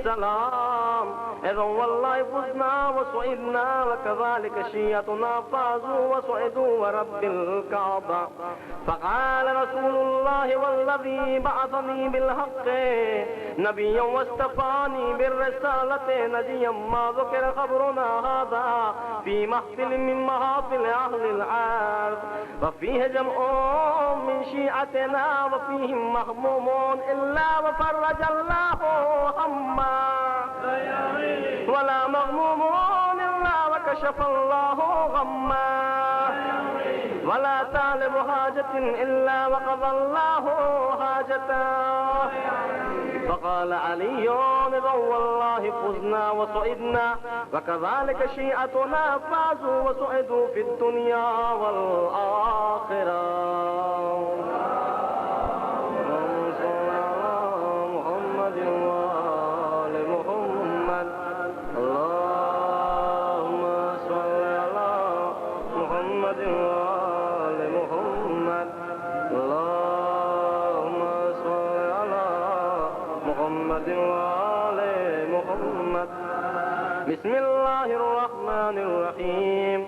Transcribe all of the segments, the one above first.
السلام إذا والله فزنا وسعدنا وكذلك شيعتنا فازوا وسعدوا ورب الكعبة. فقال رسول الله والذي بعثني بالحق نبيا واصطفاني بالرسالة نجيا ما ذكر خبرنا هذا في محفل من محافل أهل الأرض وفيه جمع من شيعتنا وفيهم مهمومون إلا وفرج الله هما ولا مغمومون إلا وكشف الله غما ولا طالب حاجة إلا وقضى الله حاجته. فقال علي إذا والله فزنا وسعدنا وكذلك شيعتنا فازوا وسعدوا في الدنيا والآخرة. بسم الله الرحمن الرحيم.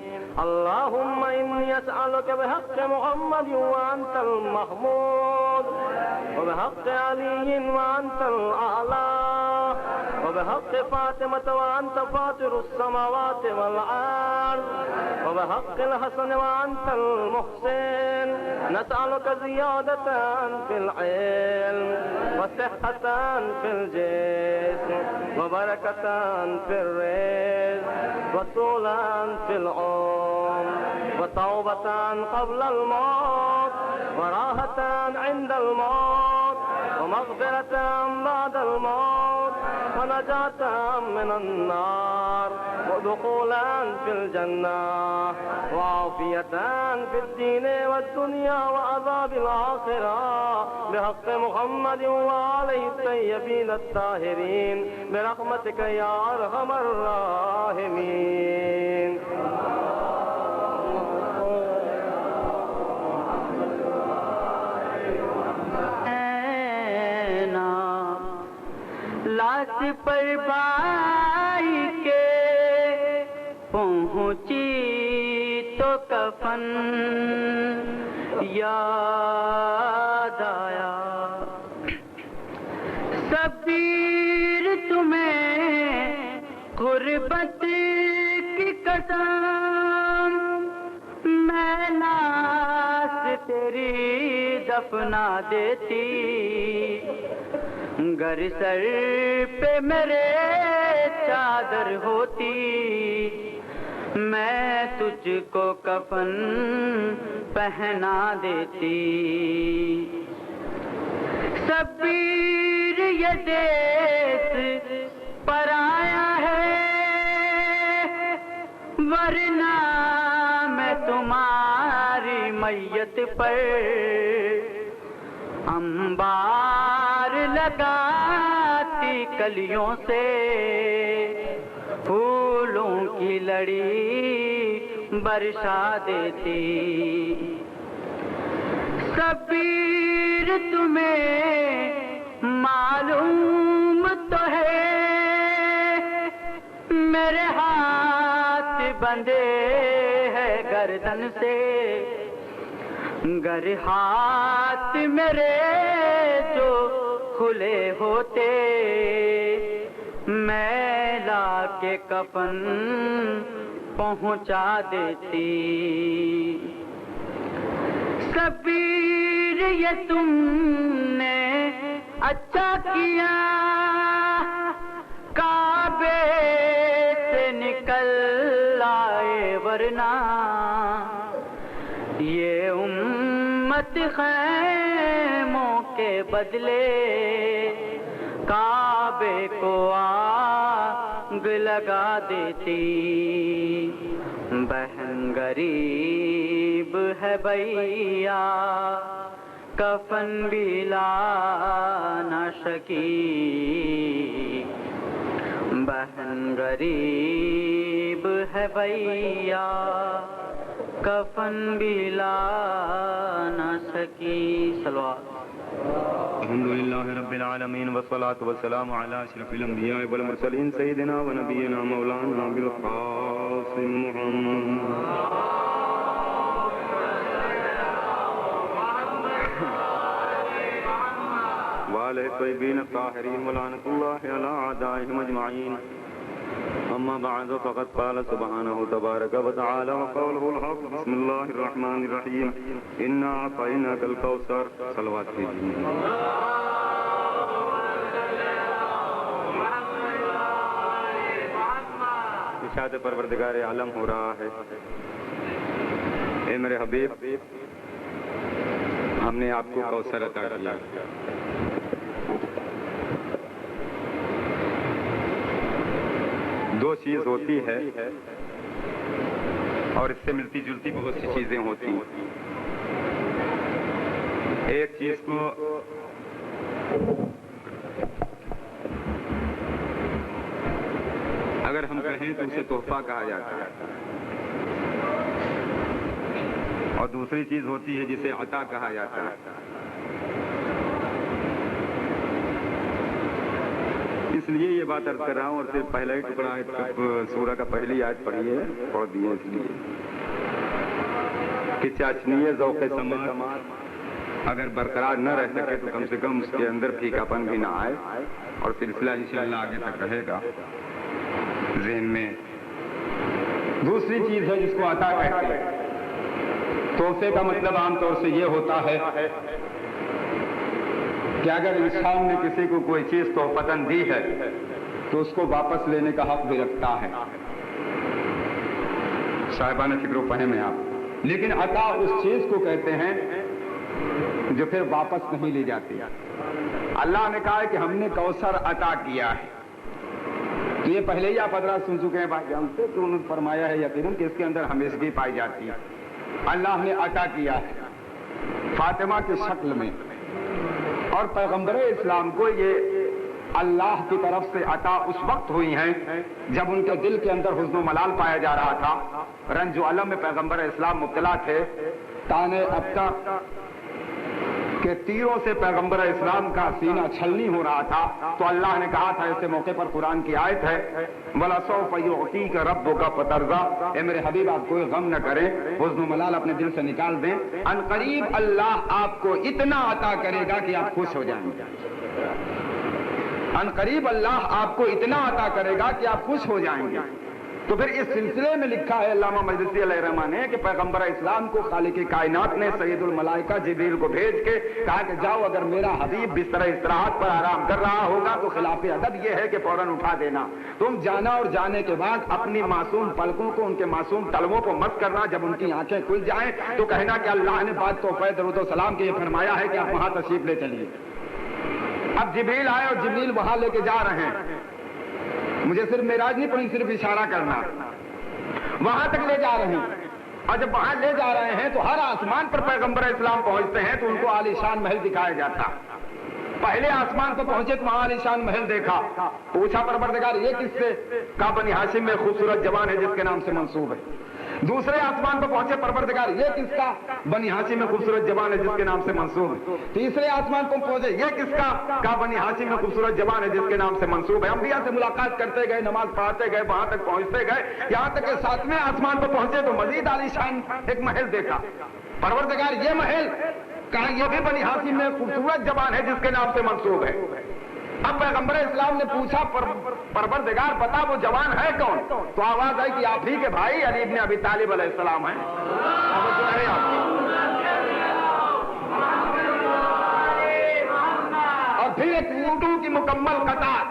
اللهم إني أسألك بحق محمد وأنت المحمود وبحق علي وأنت الأعلى وبحق فاطمة وأنت فاطر السماوات والأرض وبحق الحسن وأنت المحسن نسألك زيادة في العلم وصحة في الجسم وبركة في الرزق وطولا في العمر وتوبة قبل الموت وراحة عند الموت ومغفرة بعد الموت ونجاة من النار ودخولا في الجنة وعافية في الدين والدنيا وعذاب الآخرة بحق محمد وآله الطيبين الطاهرين برحمتك يا أرحم الراحمين. لاش پر بائی کے پہنچی تو کفن یاد آیا شبیر تمہیں غربت کی قسم میں لاش تیری دفنا دیتی گر سر پہ میرے چادر ہوتی میں تجھ کو کفن پہنا دیتی. شبیر یہ دیس پرایا ہے ورنہ میں تمہاری میت پر انبار لگاتی کلیوں سے پھولوں کی لڑی برسا دیتی. شبیر تمہیں معلوم تو ہے میرے ہاتھ بندھے ہیں گردن سے گر ہاتھ میرے جو کھلے ہوتے میں لا کے کفن پہنچا دیتی. شبیر یہ تم نے اچھا کیا کعبے سے نکل آئے ورنہ یہ امت خیموں کے بدلے کعبے کو آگ لگا دیتی. بہن غریب ہے بھیا کفن بھی لا نہ سکی. بہن غریب ہے بھیا کفن بھی لا نہ سکی. صلوات الحمدللہ رب العالمین والصلاة والسلام علی اشرف الانبیاء والمرسلین سیدنا و نبینا مولانا بالقاسم محمد وآلہ الطیبین الطاہرین ولعنۃ اللہ علی اعدائہم اجمعین اما بعد فقد قال سبحانه تبارک وتعالى وقوله الحق بسم اللہ الرحمن الرحیم انا اعطیناک الکوثر صلوات کیجیے اشاعت پروردگار عالم ہو رہا ہے. اے میرے حبیب ہم نے آپ کو کوثر عطا کیا. دو چیز ہوتی ہے اور اس سے ملتی جلتی بہت سی چیزیں ہوتی ہیں. ایک چیز کو اگر ہم کہیں تو اسے تحفہ کہا جاتا ہے اور دوسری چیز ہوتی ہے جسے عطا کہا جاتا ہے. اس لیے یہ بات عرض کر رہا ہوں اور صرف پہلا ہی ٹکڑا سورہ کا پہلی آیت پڑھی ہے پڑھ دی ہے اس لیے کہ چاشنی ذوق سماعت اگر برقرار نہ رہ سکے تو کم سے کم اس کے اندر پھیکا پن بھی نہ آئے اور سلسلہ انشاءاللہ آگے تک رہے گا ذہن میں. دوسری چیز ہے جس کو عطا کہتے ہیں. تحفے کا مطلب عام طور سے یہ ہوتا ہے کہ اگر انسان نے کسی کو کوئی چیز تحفتاً دی ہے تو اس کو واپس لینے کا حق بھی رکھتا ہے. صاحبانہ فکر و فہم ہے آپ. لیکن عطا اس چیز کو کہتے ہیں جو پھر واپس نہیں لی جاتی. اللہ نے کہا ہے کہ ہم نے کوثر عطا کیا ہے. تو یہ پہلے ہی آپ حضرات سن چکے ہیں بھائی ہم سے تو انہوں نے فرمایا ہے یقیناً کہ اس کے اندر ہمیشگی پائی جاتی ہے. اللہ نے عطا کیا ہے فاطمہ کی شکل میں اور پیغمبر اسلام کو یہ اللہ کی طرف سے عطا اس وقت ہوئی ہیں جب ان کے دل کے اندر حزن و ملال پایا جا رہا تھا. رنج و الم میں پیغمبر اسلام مبتلا تھے. تانے ابتر کہ تیروں سے پیغمبر اسلام کا سینہ چھلنی ہو رہا تھا تو اللہ نے کہا تھا ایسے موقع پر قرآن کی آیت ہے وَلَسَوْفَ يُعْطِيكَ رَبُّكَ فَتَرْضَىٰ. اے میرے حبیب آپ کوئی غم نہ کریں حزن و ملال اپنے دل سے نکال دیں. ان قریب اللہ آپ کو اتنا عطا کرے گا کہ آپ خوش ہو جائیں گے. ان قریب اللہ آپ کو اتنا عطا کرے گا کہ آپ خوش ہو جائیں گے. تو پھر اس سلسلے میں لکھا ہے علامہ مجلسی علیہ الرحمہ نے کہ پیغمبر اسلام کو خالق کائنات نے سید الملائکہ جبریل کو بھیج کے کہا کہ جاؤ اگر میرا حبیب بستر استراحت پر آرام کر رہا ہوگا تو خلاف ادب یہ ہے کہ فوراً اٹھا دینا. تم جانا اور جانے کے بعد اپنی معصوم پلکوں کو ان کے معصوم تلووں کو مس کرنا. جب ان کی آنکھیں کھل جائیں تو کہنا کہ اللہ نے بات تو درود و سلام کے یہ فرمایا ہے کہ آپ وہاں تشریف لے چلیے. اب جبریل آئے اور جبریل وہاں لے کے جا رہے ہیں. مجھے صرف معراج نہیں پڑی صرف اشارہ کرنا. وہاں تک لے جا رہے ہیں اور جب وہاں لے جا رہے ہیں تو ہر آسمان پر پیغمبر اسلام پہنچتے ہیں تو ان کو عالی شان محل دکھایا جاتا. پہلے آسمان پر پہنچے تو وہاں عالی شان محل دیکھا. پوچھا پروردگار یہ کس سے؟ کہا بنی ہاشم میں خوبصورت جوان ہے جس کے نام سے منسوب ہے. دوسرے آسمان پر پہنچے پروردگار یہ کس کا؟ بنی ہاشم میں خوبصورت جوان ہے جس کے نام سے منسوب ہے. تیسرے آسمان پر پہنچے یہ کس کا؟ کہا بنی ہاشم میں خوبصورت جوان ہے جس کے نام سے منسوب ہے. انبیاء سے ملاقات کرتے گئے نماز پڑھاتے گئے وہاں تک پہنچتے گئے یہاں تک کہ ساتویں آسمان پر پہنچے تو مزید عالی شان ایک محل دیکھا. پروردگار یہ محل کہا یہ بھی بنی ہاشم میں خوبصورت جوان ہے جس کے نام سے منسوب ہے. اب پیغمبر اسلام نے پوچھا پروردگار بتا وہ جوان ہے کون؟ تو آواز آئی کہ آپ ہی کے بھائی علی ابن ابی طالب علیہ السلام ہیں. اور پھر ایک اونٹوں کی مکمل قطار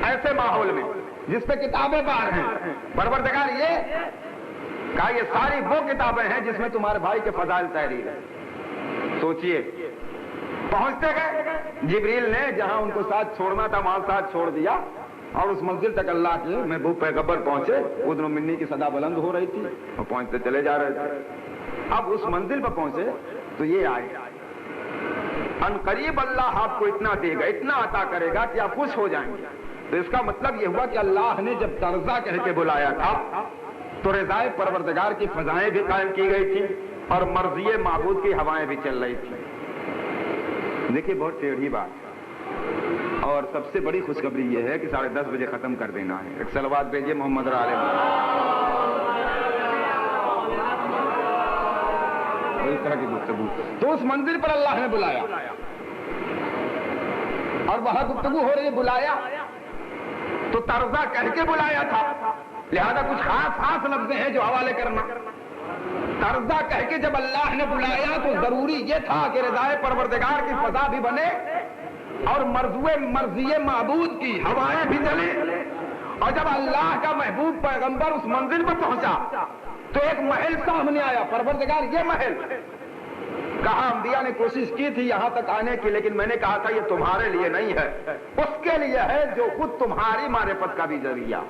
ایسے ماحول میں جس پہ کتابیں بار ہیں. پروردگار یہ کہا یہ ساری وہ کتابیں ہیں جس میں تمہارے بھائی کے فضائل تحریر ہے. سوچئے پہنچتے گئے جبریل نے جہاں ان کو ساتھ چھوڑنا تھا وہاں ساتھ چھوڑ دیا اور اس منزل تک اللہ کے محبوب پیغمبر پہنچے. اذن منی کی صدا بلند ہو رہی تھی اور پہنچتے چلے جا رہے تھے. اب اس منزل پر پہنچے تو یہ آئے ان قریب اللہ آپ کو اتنا دے گا اتنا عطا کرے گا کہ آپ خوش ہو جائیں گے. تو اس کا مطلب یہ ہوا کہ اللہ نے جب ترضا کہہ کے بلایا تھا تو رضائے پروردگار کی فضائیں بھی قائم کی گئی تھی اور مرضی معبود کی ہوائیں بھی چل رہی تھی. دیکھیے بہت ٹیڑھی بات، اور سب سے بڑی خوشخبری یہ ہے کہ 10:30 بجے ختم کر دینا ہے۔ ایک صلوات بھیجیے محمد علیہ اس طرح کی گفتگو۔ تو اس منزل پر اللہ نے بلایا اور وہاں گفتگو ہو رہی ہے، بلایا تو طرزہ کہہ کے بلایا تھا، لہذا کچھ خاص لفظ ہیں جو حوالے کرنا۔ طرزہ کہہ کے جب اللہ نے بلایا تو ضروری یہ تھا کہ رضائے پروردگار کی فضا بھی بنے اور مرضی معبود کی ہوائیں بھی چلیں۔ اور جب اللہ کا محبوب پیغمبر اس منزل پر پہنچا تو ایک محل سامنے آیا، پروردگار یہ محل، کہا انبیاء نے کوشش کی تھی یہاں تک آنے کی، لیکن میں نے کہا تھا یہ تمہارے لیے نہیں ہے، اس کے لیے ہے جو خود تمہاری معرفت کا بھی ذریعہ،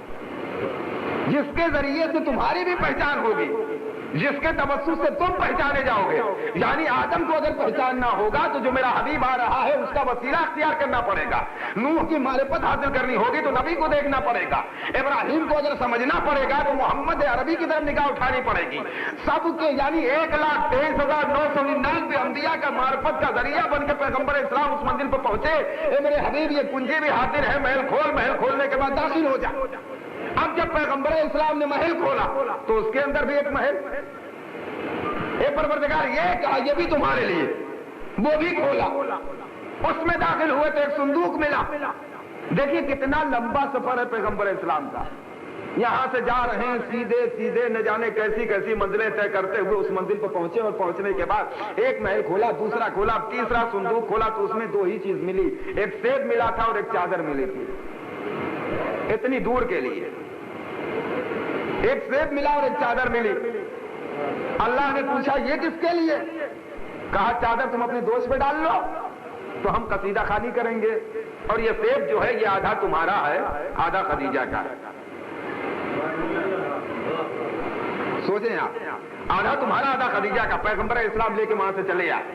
جس کے ذریعے سے تمہاری بھی پہچان ہوگی، جس کے توسط سے تم پہچانے جاؤ گے۔ یعنی آدم کو اگر پہچاننا ہوگا تو جو میرا حبیب آ رہا ہے اس کا وسیلہ اختیار کرنا پڑے گا، نوح کی معرفت حاصل کرنی ہوگی تو نبی کو دیکھنا پڑے گا، ابراہیم کو اگر سمجھنا پڑے گا تو محمد عربی کی طرف نگاہ اٹھانی پڑے گی۔ سب کے یعنی 1,23,999 انبیاء کا معرفت کا ذریعہ بن کے پیغمبر اسلام اس منزل پر پہنچے۔ اے میرے حبیب یہ کنجی بھی حاضر ہے، محل کھولنے کے بعد داخل ہو جا۔ اب جب پیغمبر اسلام نے محل کھولا تو اس کے اندر بھی ایک محل، اے پروردگار یہ کہا یہ بھی تمہارے لیے، وہ بھی کھولا، اس میں داخل ہوئے تو ایک صندوق ملا۔ دیکھیے کتنا لمبا سفر ہے پیغمبر اسلام کا، یہاں سے جا رہے ہیں سیدھے نہ جانے کیسی منزلیں طے کرتے ہوئے اس منزل پر پہنچے، اور پہنچنے کے بعد ایک محل کھولا، دوسرا کھولا، تیسرا صندوق کھولا تو اس میں 2 ہی چیز ملی، ایک سیب ملا تھا اور ایک چادر ملی تھی۔ اتنی دور کے لیے ایک سیب ملا اور ایک چادر ملی۔ اللہ نے پوچھا یہ کس کے لیے؟ کہا چادر تم اپنے دوست پہ ڈال لو تو ہم قصیدہ خوانی کریں گے، اور یہ سیب جو ہے یہ آدھا تمہارا ہے آدھا خدیجہ کا ہے۔ سوچیں آپ، آدھا تمہارا آدھا خدیجہ کا۔ پیغمبر اسلام لے کے وہاں سے چلے آئے،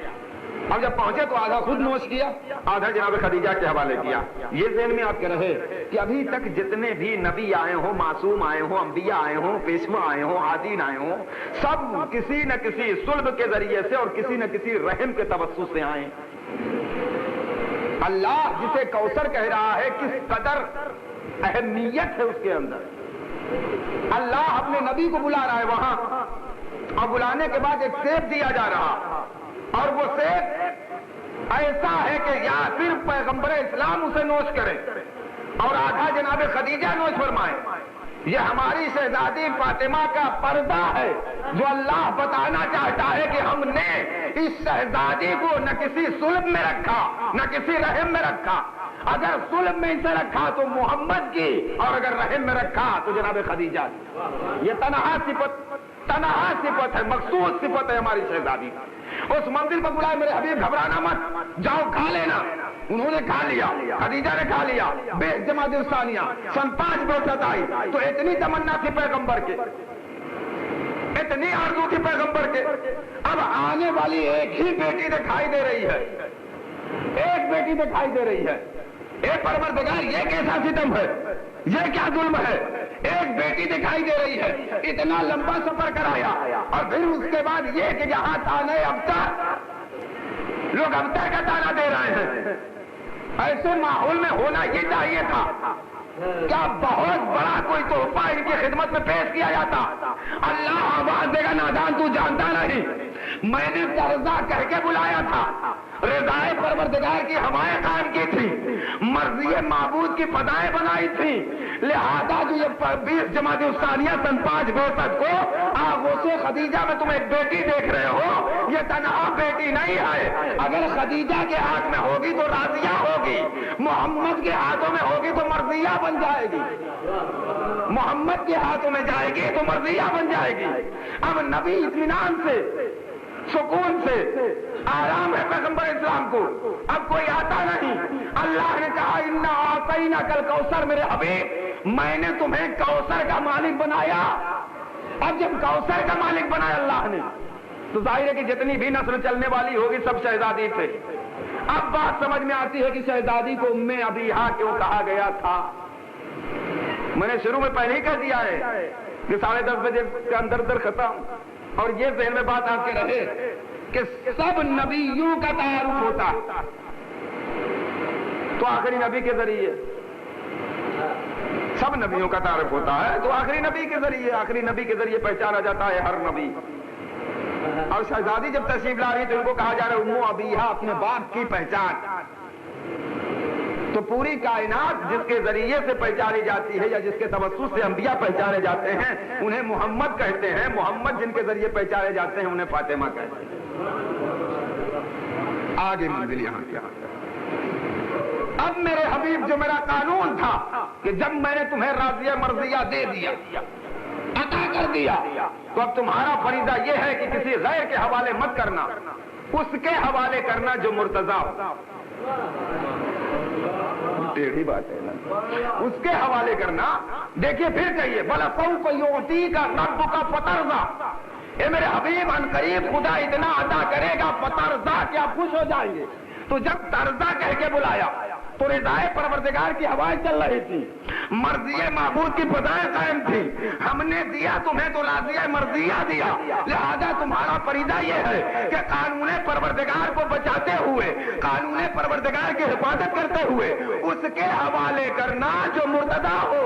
اب جب پہنچے تو آدھا خود نوش کیا، آدھا جناب خدیجہ کے حوالے کیا۔ یہ ذہن میں آپ کے رہے کہ ابھی تک جتنے بھی نبی آئے ہوں، معصوم آئے ہوں، انبیاء آئے ہوں، پیشوا آئے ہوں، عادین آئے ہوں، سب کسی نہ کسی صلب کے ذریعے سے اور کسی نہ کسی رحم کے توسط سے آئے۔ اللہ جسے کوثر کہہ رہا ہے کس قدر اہمیت ہے اس کے اندر۔ اللہ اپنے نبی کو بلا رہا ہے وہاں، اور بلانے کے بعد ایک سیب دیا جا رہا، اور وہ سیب ایسا ہے کہ یا صرف پیغمبر اسلام اسے نوش کرے اور آدھا جناب خدیجہ نوش فرمائے۔ یہ ہماری شہزادی فاطمہ کا پردہ ہے جو اللہ بتانا چاہتا ہے کہ ہم نے اس شہزادی کو نہ کسی صلب میں رکھا نہ کسی رحم میں رکھا۔ اگر صلب میں اسے رکھا تو محمد کی، اور اگر رحم میں رکھا تو جناب خدیجہ کی۔ یہ تنہا صفت ہے، مخصوص صفت ہے ہماری شہزادی۔ اس منزل پر بلائے میرے حبیب گھبرانا مت، جاؤ کھا لینا۔ انہوں نے کھا لیا، خدیجہ نے کھا لیا، بے جماعت ثانیہ سن 5 برست آئی تو اتنی تمنا تھی پیغمبر کے، اتنی آرزو تھی پیغمبر کے، اب آنے والی ایک ہی بیٹی دکھائی دے رہی ہے، ایک بیٹی دکھائی دے رہی ہے۔ اے پروردگار یہ کیسا ستم ہے، یہ کیا ظلم ہے، ایک بیٹی دکھائی دے رہی ہے، اتنا لمبا سفر کرایا، اور پھر اس کے بعد یہ کہ جہاں تانے ابتر، لوگ ابتر کا تانا دے رہے ہیں۔ ایسے ماحول میں ہونا یہ چاہیے تھا، کیا بہت بڑا کوئی تحفہ ان کی خدمت میں پیش کیا جاتا۔ اللہ آواز دے گا نادان تو جانتا نہیں، میں نے طرزہ کہہ کے بلایا تھا، رضائے پروردگار کی ہوائیں قائم کی تھی، مرضی معبود کی فضائیں بنائی تھی، لہذا جو یہ 20 جماعت ثانیہ سن 5 برست کو آغوش خدیجہ میں تم ایک بیٹی دیکھ رہے ہو، یہ تنہا بیٹی نہیں ہے، اگر خدیجہ کے ہاتھ میں ہوگی تو راضیہ ہوگی، محمد کے ہاتھوں میں ہوگی تو مرضیہ بن جائے گی، محمد کے ہاتھوں میں جائے گی تو مرضیہ بن جائے گی۔ اب نبی اطمینان سے، سکون سے، آرام ہے پیغمبر اسلام کو، اب کوئی آتا نہیں۔ اللہ نے کہا انا اعطیناک الکوثر، میرے حبیب میں نے تمہیں کوثر کا مالک بنایا۔ اب جب کوثر کا مالک بنایا اللہ نے تو ظاہر ہے کہ جتنی بھی نسل چلنے والی ہوگی سب شہزادی تھے۔ اب بات سمجھ میں آتی ہے کہ شہزادی کو ام ابیہا کیوں کہا گیا تھا۔ میں نے شروع میں پہلے ہی کہہ دیا ہے کہ 10:30 بجے کے اندر ختم، اور یہ ذہن میں بات آپ کے رہے کہ سب نبیوں کا تعارف ہوتا، تو آخری نبی کے ذریعے سب نبیوں کا تعارف ہوتا ہے، تو آخری نبی کے ذریعے پہچانا جاتا ہے ہر نبی۔ اور شہزادی جب تشریف لا رہی تو ان کو کہا جا رہا ہے امو ابیہا، اپنے باپ کی پہچان۔ تو پوری کائنات جس کے ذریعے سے پہچانی جاتی ہے یا جس کے توسط سے انبیاء پہچانے جاتے ہیں انہیں محمد کہتے ہیں، محمد جن کے ذریعے پہچانے جاتے ہیں انہیں فاطمہ کہتے ہیں۔ آگے منزل یہاں کیا؟ اب میرے حبیب جو میرا قانون تھا کہ جب میں نے تمہیں راضیہ مرضیہ دے دیا، عطا کر دیا، تو اب تمہارا فریضہ یہ ہے کہ کسی غیر کے حوالے مت کرنا، اس کے حوالے کرنا جو مرتضیٰ ہو۔ ٹیڑھی بات ہے نا، اس کے حوالے کرنا۔ دیکھیے پھر کہیے وَلَسَوْفَ يُعْطِيكَ رَبُّكَ فَتَرْضَىٰ، اے میرے حبیب ان قریب خدا اتنا عطا کرے گا فترضا کہ آپ خوش ہو جائیں گے۔ تو جب ترضا کہہ کے بلایا تو رضائے پروردگار کی ہوائیں چل رہی تھی، مرضیہ معبود کی فضائیں قائم تھی۔ ہم نے دیا تمہیں تو راضیہ مرضیہ دیا، لہذا تمہارا فریضہ یہ ہے کہ قانون پروردگار کو بچاتے ہوئے، قانون پروردگار کی حفاظت کرتے ہوئے اس کے حوالے کرنا جو مرتضیٰ ہو،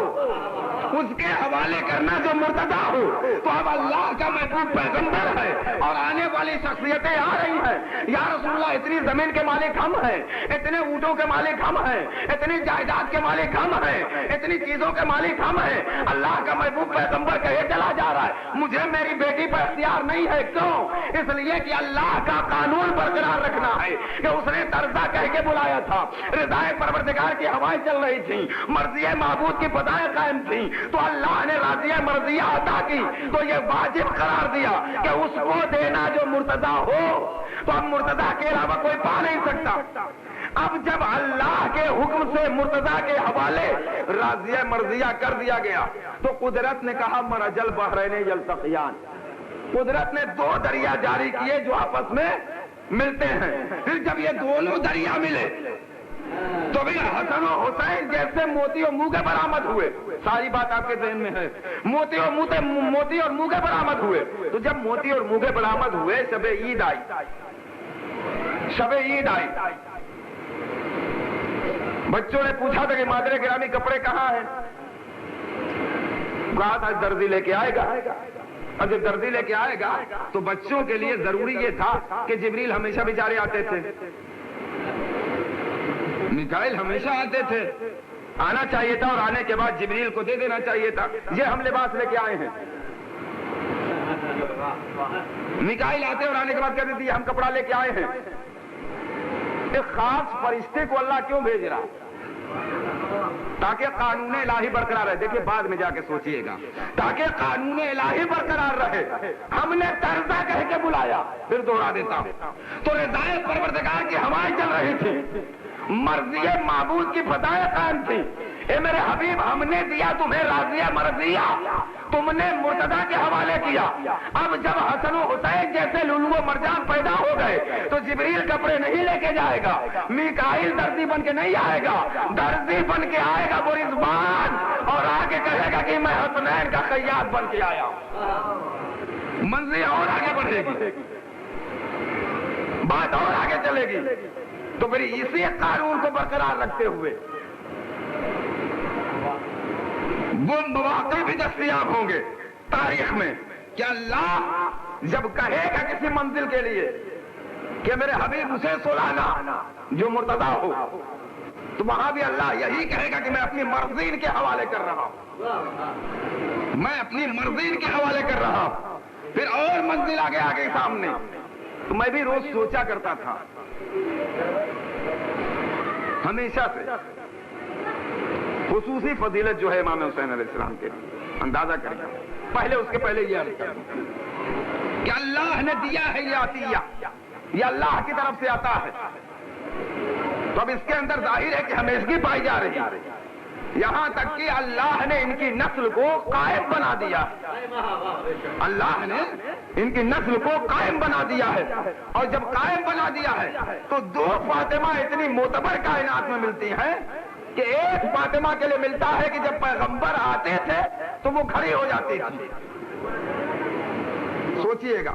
اس کے حوالے کرنا جو مرتضیٰ ہو۔ تو اب اللہ کا محبوب پیغمبر ہے اور آنے والی شخصیتیں آ رہی ہیں، یا رسول اللہ اتنی زمین کے مالک ہم ہیں، اتنے اونٹوں کے مالک ہم ہیں، اتنی جائیداد کے مالک ہم ہیں، اتنی چیزوں کے مالک ہم ہیں۔ اللہ کا محبوب پیغمبر کہے چلا جا رہا ہے مجھے میری بیٹی پر اختیار نہیں ہے۔ کیوں؟ اس لیے کہ اللہ کا قانون برقرار رکھنا ہے کہ اس نے ترضا کہہ کے بلایا تھا، رضائے پروردگار کی ہوائیں چل رہی تھیں، مرضی معبود کی فضائیں قائم تھیں، تو اللہ نے راضیہ مرضیہ عطا کی تو یہ واجب قرار دیا کہ اس کو دینا جو مرتضیٰ ہو۔ تو اب مرتضیٰ کے علاوہ کوئی پا نہیں سکتا۔ اب جب اللہ کے حکم سے مرتضیٰ کے حوالے راضیہ مرضیہ کر دیا گیا تو قدرت نے کہا مرج البحرین یلتقیان، قدرت نے دو دریا جاری کیے جو آپس میں ملتے ہیں۔ پھر جب یہ دونوں دریا ملے تو بھی حسن و حسین جیسے موتی اور موگے برآمد ہوئے۔ ساری بات آپ کے ذہن میں ہے، موتی اور موگے برآمد ہوئے۔ تو جب موتی اور موگے برآمد ہوئے شب عید آئی، بچوں نے پوچھا تھا کہ مادر گرامی کپڑے کہاں ہیں؟ کہا تھا درزی لے کے آئے گا۔ اور جب درزی لے کے آئے گا تو بچوں کے لیے ضروری یہ تھا کہ جبریل ہمیشہ بیچارے آتے تھے، میکائیل ہمیشہ آتے تھے، آنا چاہیے تھا اور آنے کے بعد جبریل کو دے دینا چاہیے تھا۔ یہ ہم لباس لے کے آئے ہیں، میکائیل آتے اور آنے کے بعد کہتے تھے ہم کپڑا لے کے آئے ہیں۔ ایک خاص فرشتے کو اللہ کیوں بھیج رہا؟ تاکہ قانون الہی برقرار رہے۔ دیکھیے بعد میں جا کے سوچئے گا، تاکہ قانون الہی برقرار رہے۔ ہم نے ترضا کہہ کے بلایا، پھر دوہرا دیتا ہوں، تو رضائے پروردگار کی ہوائیں چل رہی تھی، مرضی معبود کی فضائیں قائم تھی۔ اے میرے حبیب ہم نے دیا تمہیں راضیہ مرضیہ، تم نے مرتضیٰ کے حوالے کیا۔ اب جب حسن و حسین جیسے لولو و مرجان پیدا ہو گئے تو جبریل کپڑے نہیں لے کے جائے گا، میکائیل درزی بن کے نہیں آئے گا، درزی بن کے آئے گا وہ رضوان، اور آگے کہے گا کہ میں حسنین کا خیاط بن کے آیا۔ منزل اور آگے بڑھے گی، بات اور آگے چلے گی۔ تو پھر اسی قانون کو برقرار رکھتے ہوئے وہ مواقع بھی دستیاب ہوں گے تاریخ میں کہ اللہ جب کہے گا کسی منزل کے لیے کہ میرے حبیب اسے سلانا جو مرتضیٰ ہو، تو وہاں بھی اللہ یہی کہے گا کہ میں اپنی مرضی کے حوالے کر رہا ہوں، میں اپنی مرضی کے حوالے کر رہا ہوں۔ پھر اور منزل آگے سامنے۔ تو میں بھی روز سوچا کرتا تھا ہمیشہ سے خصوصی فضیلت جو ہے امام حسین علیہ السلام کے اندازہ کریں، پہلے اس کے پہلے یہ عرض کریں کہ اللہ نے دیا ہے یہ عطیہ، یہ اللہ کی طرف سے آتا ہے، تو اب اس کے اندر ظاہر ہے کہ ہمیشگی پائی جا رہی ہے، یہاں تک کہ اللہ نے ان کی نسل کو قائم بنا دیا، اللہ نے ان کی نسل کو قائم بنا دیا ہے۔ اور جب قائم بنا دیا ہے تو دو فاطمہ اتنی معتبر کائنات میں ملتی ہیں کہ ایک فاطمہ کے لیے ملتا ہے کہ جب پیغمبر آتے تھے تو وہ کھڑی ہو جاتی تھی۔ سوچئے گا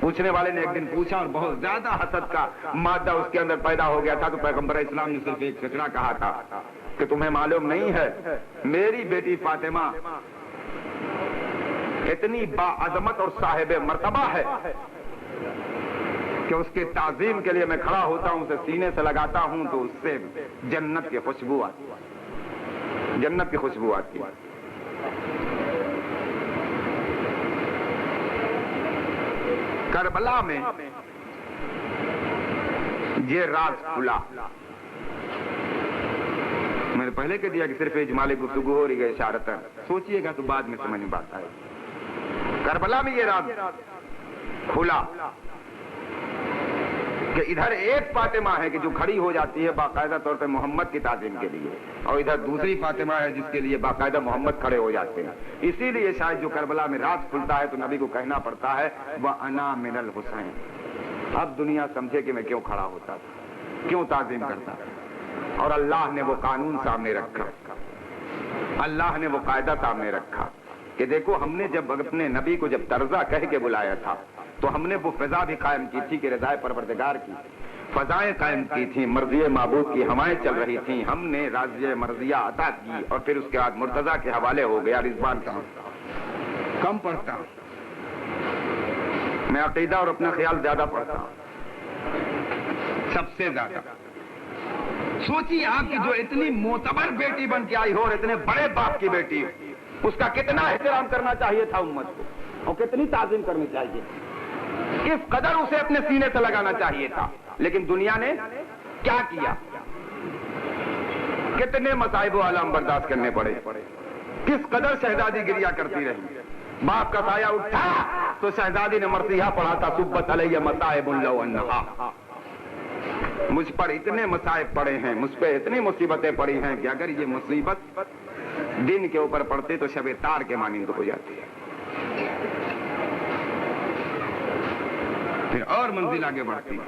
پوچھنے والے نے ایک دن پوچھا اور بہت زیادہ حسد کا مادہ اس کے اندر پیدا ہو گیا تھا، تو پیغمبر اسلام نے صرف ایک کچرا کہا تھا کہ تمہیں معلوم نہیں ہے میری بیٹی فاطمہ اتنی باعظمت اور صاحب مرتبہ ہے کہ اس کے تعظیم کے لیے میں کھڑا ہوتا ہوں، اسے سینے سے لگاتا ہوں تو اس سے جنت کی خوشبو آتی ہے، جنت کی خوشبو آتی ہے۔ کربلا میں یہ راز کھلا، میں نے پہلے کہہ دیا کہ صرف اجمالی گفتگو ہو رہی ہے، اشارتاً سوچئے گا تو بعد میں سمجھ میں بات آئے۔ کربلا میں یہ راز کھلا کہ ادھر ایک فاطمہ ہے کہ جو کھڑی ہو جاتی ہے باقاعدہ طور پہ محمد کی تعظیم کے لیے، اور ادھر دوسری فاطمہ ہے جس کے لیے باقاعدہ محمد کھڑے ہو جاتے ہیں۔ اسی لیے شاید جو کربلا میں راز کھلتا ہے تو نبی کو کہنا پڑتا ہے وَأَنَا مِنَ الْحُسَيْنِ۔ اب دنیا سمجھے کہ میں کیوں کھڑا ہوتا تھا، کیوں تعظیم کرتا تھا، اور اللہ نے وہ قانون سامنے رکھا، اللہ نے وہ قاعدہ سامنے رکھا کہ دیکھو ہم نے جب اپنے نبی کو جب طرزہ کہہ کے بلایا تھا تو ہم نے وہ فضا بھی قائم کی تھی کہ رضائے پروردگار کی فضائیں قائم کی تھیں، مرضی معبود کی ہوائیں چل رہی تھیں، ہم نے راضیہ مرضیہ عطا کی، اور پھر اس کے بعد مرتضیٰ کے حوالے ہو گیا۔ رضوان کم پڑھتا، میں عقیدہ اور اپنا خیال زیادہ پڑھتا ہوں، سب سے زیادہ۔ سوچیے آپ کی جو اتنی معتبر بیٹی بن کے آئی ہو اور اتنے بڑے باپ کی بیٹی، اس کا کتنا احترام کرنا چاہیے تھا امت کو، اور کتنی تعظیم کرنی چاہیے، اس قدر اسے اپنے سینے سے لگانا چاہیے تھا۔ لیکن دنیا نے کیا کیا، کتنے مصائب و آلام برداشت کرنے پڑے، کس قدر شہزادی گریا کرتی رہی، باپ کا سایہ اٹھا تو شہزادی نے مرثیہ پڑھا تھا سبت علیہ مصائب لو انہا، مجھ پر اتنے مصائب پڑے ہیں، مجھ پہ اتنی مصیبتیں پڑی ہیں کہ اگر یہ مصیبت دن کے اوپر پڑتے تو شب تار کے مانند ہو جاتی ہے۔ پھر اور منزل آگے بڑھتی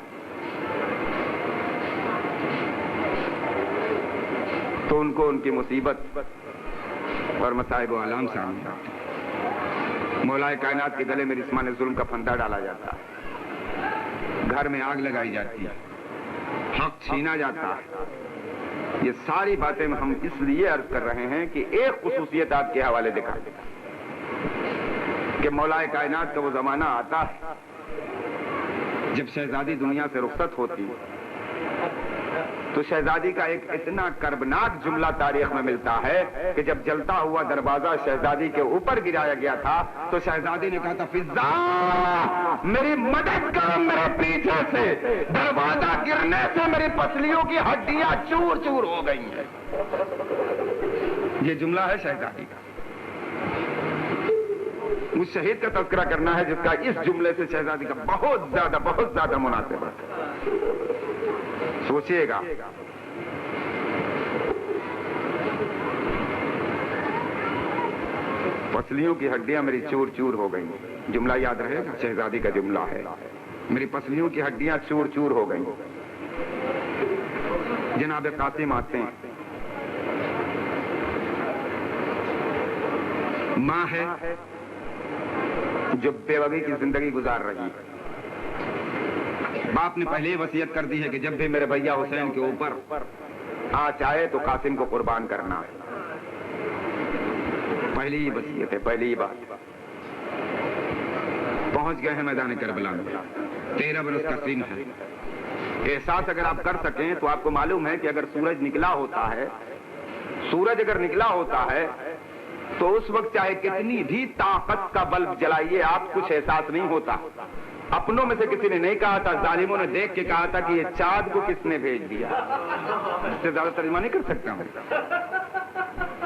تو ان کو ان کی مصیبت اور مصائب و آلام سامنے آتے، مولا کائنات کے گلے میں جسمانی ظلم کا پھندا ڈالا جاتا ہے، گھر میں آگ لگائی جاتی ہے، حق چھینا جاتا ہے۔ یہ ساری باتیں ہم اس لیے عرض کر رہے ہیں کہ ایک خصوصیت آپ کے حوالے دکھا دیں کہ مولا کائنات کا وہ زمانہ آتا ہے جب شہزادی دنیا سے رخصت ہوتی تو شہزادی کا ایک اتنا کربناک جملہ تاریخ میں ملتا ہے کہ جب جلتا ہوا دروازہ شہزادی کے اوپر گرایا گیا تھا تو شہزادی نے کہا تھا فضا میری مدد کرو، میرے پیچھے سے دروازہ گرنے سے میری پسلیوں کی ہڈیاں چور چور ہو گئی ہیں۔ یہ جملہ ہے شہزادی کا۔ اس شہید کا تذکرہ کرنا ہے جس کا اس جملے سے شہزادی کا بہت زیادہ مناسب ہے۔ سوچئے گا پسلیوں کی ہڈیاں میری چور چور ہو گئیں، جملہ یاد رہے گا، شہزادی کا جملہ ہے، میری پسلیوں کی ہڈیاں چور چور ہو گئیں۔ جناب قاسم آتے ہیں، ماں ہے جو بیوگی کی زندگی گزار رہی ہے، باپ نے پہلے ہی وصیت کر دی ہے کہ جب بھی میرے بھیا حسین کے اوپر آنچ آئے تو قاسم کو قربان کرنا ہے، پہلی ہی وصیت ہے، پہلی ہی بات۔ پہنچ گئے ہیں میدان کربلا میں، 13 برس کا سن ہے۔ احساس اگر آپ کر سکیں تو آپ کو معلوم ہے کہ اگر سورج نکلا ہوتا ہے، سورج اگر نکلا ہوتا ہے تو اس وقت چاہے کتنی بھی طاقت کا بلب جلائیے آپ کچھ احساس نہیں ہوتا۔ اپنوں میں سے کسی نے نہیں کہا تھا، ظالموں نے دیکھ کے کہا تھا کہ یہ چاند کو کس نے بھیج دیا، اس سے زیادہ ترجمہ نہیں کر سکتا ہوں۔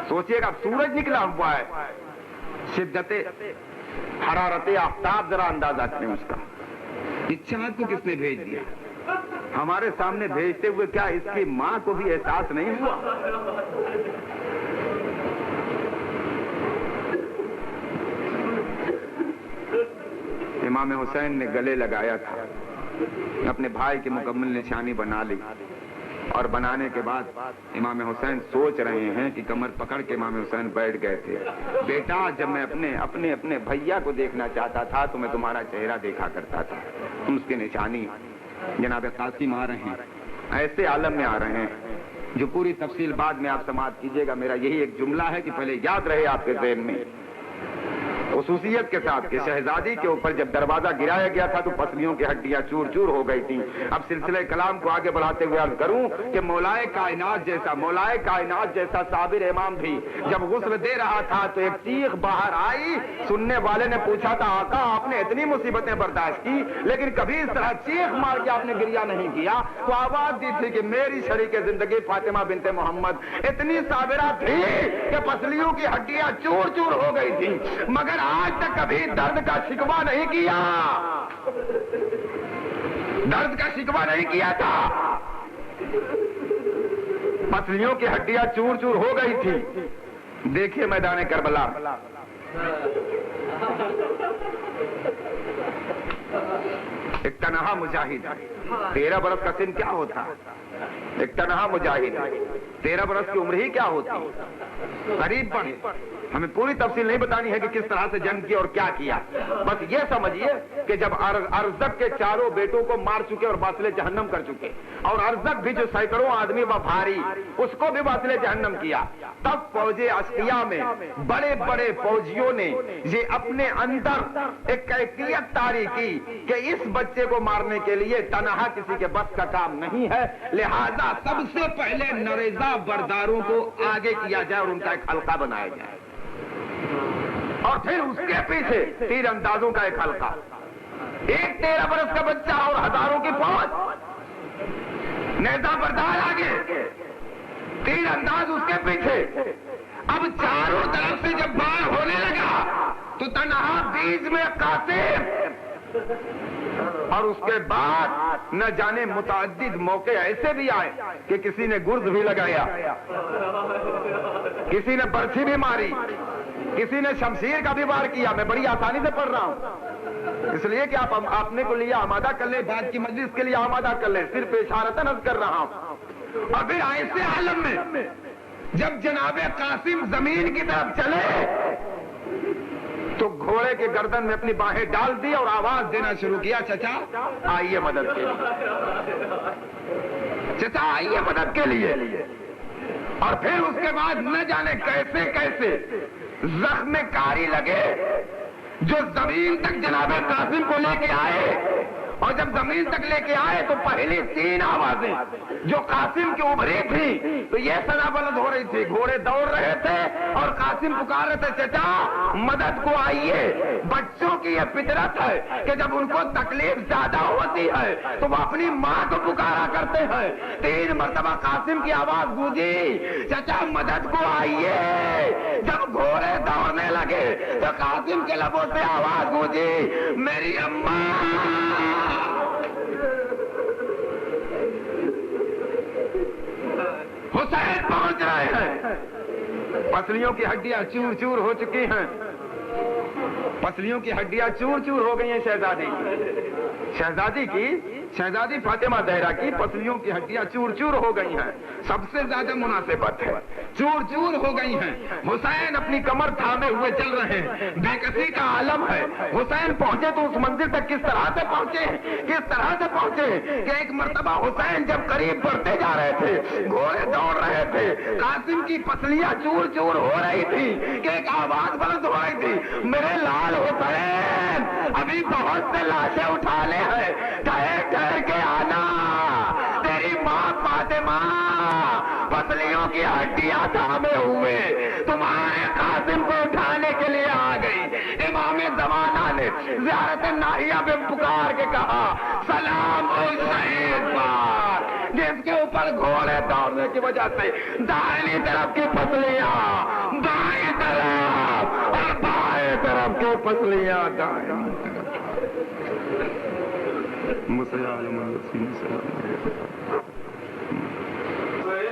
سوچئے گا سورج نکلا ہوا ہے، شدت حرارت آفتاب ذرا اندازہ کریں اس کا، یہ چاند کو کس نے بھیج دیا، ہمارے سامنے بھیجتے ہوئے کیا اس کی ماں کو بھی احساس نہیں ہوا؟ امام حسین نے گلے لگایا تھا، اپنے بھائی کی مکمل نشانی بنا لی، اور بنانے کے بعد امام حسین سوچ رہے ہیں کہ کمر پکڑ کے امام حسین بیٹھ گئے تھے، بیٹا جب میں اپنے بھیا کو دیکھنا چاہتا تھا تو میں تمہارا چہرہ دیکھا کرتا تھا، تم اس کی نشانی جناب قاسم آ رہے ہیں، ایسے عالم میں آ رہے ہیں جو پوری تفصیل بعد میں آپ سماعت کیجئے گا، میرا یہی ایک جملہ ہے کہ پہلے یاد رہے آپ کے ذہن میں خصوصیت کے ساتھ کہ شہزادی کے اوپر جب دروازہ گرایا گیا تھا تو پسلیوں کی ہڈیاں چور چور ہو گئی تھیں۔ اب سلسلہ کلام کو آگے بڑھاتے ہوئے عرض کروں کہ مولائے کائنات جیسا صابر امام بھی جب غسل دے رہا تھا تو ایک چیخ باہر آئی، سننے والے نے پوچھا تھا آقا آپ نے اتنی مصیبتیں برداشت کی لیکن کبھی اس طرح چیخ مار کے آپ نے گریہ نہیں کیا، تو آواز دی تھی کہ میری شریک زندگی فاطمہ بنت محمد اتنی صابرہ تھی کہ پسلیوں کی ہڈیاں چور چور ہو گئی تھی مگر آج تک کبھی درد کا شکوہ نہیں کیا، درد کا شکوہ نہیں کیا تھا، پسلیوں کی ہڈیاں چور چور ہو گئی تھی۔ دیکھیے میدان کربلا ایک تنہا مجاہد، 13 برس کا سن کیا ہوتا، ایک تنہا مجاہد 13 برس کی عمر ہی کیا ہوتی، قریب پڑھے، ہمیں پوری تفصیل نہیں بتانی ہے کہ کس طرح سے جنگ کی اور کیا کیا، بس یہ سمجھیے کہ جب ارزق کے چاروں بیٹوں کو مار چکے اور باطل جہنم کر چکے اور ارزق بھی جو سینکڑوں آدمی و بھاری اس کو بھی باطل جہنم کیا، تب فوج اشقیاء میں بڑے بڑے فوجیوں نے یہ اپنے اندر ایک کیفیت طاری کی کہ اس بچے کو مارنے کے لیے تنہا کسی کے بس کا کام نہیں ہے، لہذا سب سے پہلے نریزہ برداروں کو آگے کیا جائے اور ان کا ایک حلقہ بنایا جائے اور پھر اس کے پیچھے تیر اندازوں کا ایک حلقہ، ایک 13 برس کا بچہ اور ہزاروں کی فوج، نیزہ بردار آگے، تیر انداز اس کے پیچھے، اب چاروں طرف سے جب بار ہونے لگا تو تنہا بیچ میں قاسم، اور اس کے بعد نہ جانے متعدد موقع ایسے بھی آئے کہ کسی نے گرز بھی لگایا، کسی نے برچھی بھی ماری، کسی نے شمشیر کا بھی وار کیا، میں بڑی آسانی سے پڑھ رہا ہوں اس لیے کہ آپ اپنے کو لیے آمادہ کر لیں، بعد کی مجلس کے لیے آمادہ کر لیں، صرف اشارتاً عرض کر رہا ہوں۔ اور پھر ایسے عالم میں جب جناب قاسم زمین کی طرف چلے تو گھوڑے کے گردن میں اپنی باہیں ڈال دی اور آواز دینا شروع کیا، چچا آئیے مدد کے لیے، چچا آئیے مدد کے لیے، اور پھر اس کے بعد نہ جانے کیسے کیسے زخم کاری لگے جو زمین تک جناب قاسم کو لے کے آئے، اور جب زمین تک لے کے آئے تو پہلی 3 آوازیں جو قاسم کی ابھری تھی تو یہ صدا بلند ہو رہی تھی، گھوڑے دوڑ رہے تھے اور قاسم پکار رہے تھے، چچا مدد کو آئیے۔ بچوں کی یہ فطرت ہے کہ جب ان کو تکلیف زیادہ ہوتی ہے تو وہ اپنی ماں کو پکارا کرتے ہیں۔ 3 مرتبہ قاسم کی آواز گونجی، چچا مدد کو آئیے۔ جب گھوڑے دوڑنے لگے تو قاسم کے لبوں سے آواز گونجی، میری اماں۔ حسین پہنچ رہے ہیں، پسلیوں کی ہڈیاں چور چور ہو چکی ہیں، پسلیوں کی ہڈیاں چور چور ہو گئی ہیں شہزادی فاطمہ زہرا کی پسلیوں کی ہڈیاں چور چور ہو گئی ہیں، سب سے زیادہ مناسبت ہے، چور چور ہو گئی ہیں۔ حسین اپنی کمر تھامے ہوئے چل رہے ہیں، بے کسی کا عالم ہے۔ حسین پہنچے تو اس منزل تک کس طرح سے پہنچے کہ ایک مرتبہ حسین جب قریب بڑھتے جا رہے تھے، گھوڑے دوڑ رہے تھے، قاسم کی پسلیاں چور چور ہو رہی تھی کہ ایک آواز بلند ہو رہی تھی، میرے لال حسین ابھی بہت سے لاشیں اٹھانے ہیں، ٹھہر کے آنا، تیری ماں فاطمہ پسلیوں کی ہڈیاں تھامے ہوئے تمہارے قاسم کو اٹھانے کے لیے آ گئی۔ امام زمانہ نے زیارت ناہیہ میں پکار کے کہا، سلام حسین پر، جس کے اوپر گھوڑے دوڑنے کی وجہ سے دائیں طرف کی پسلیاں بائیں طرف اور بائیں طرف کی پسلیاں دائیں طرف۔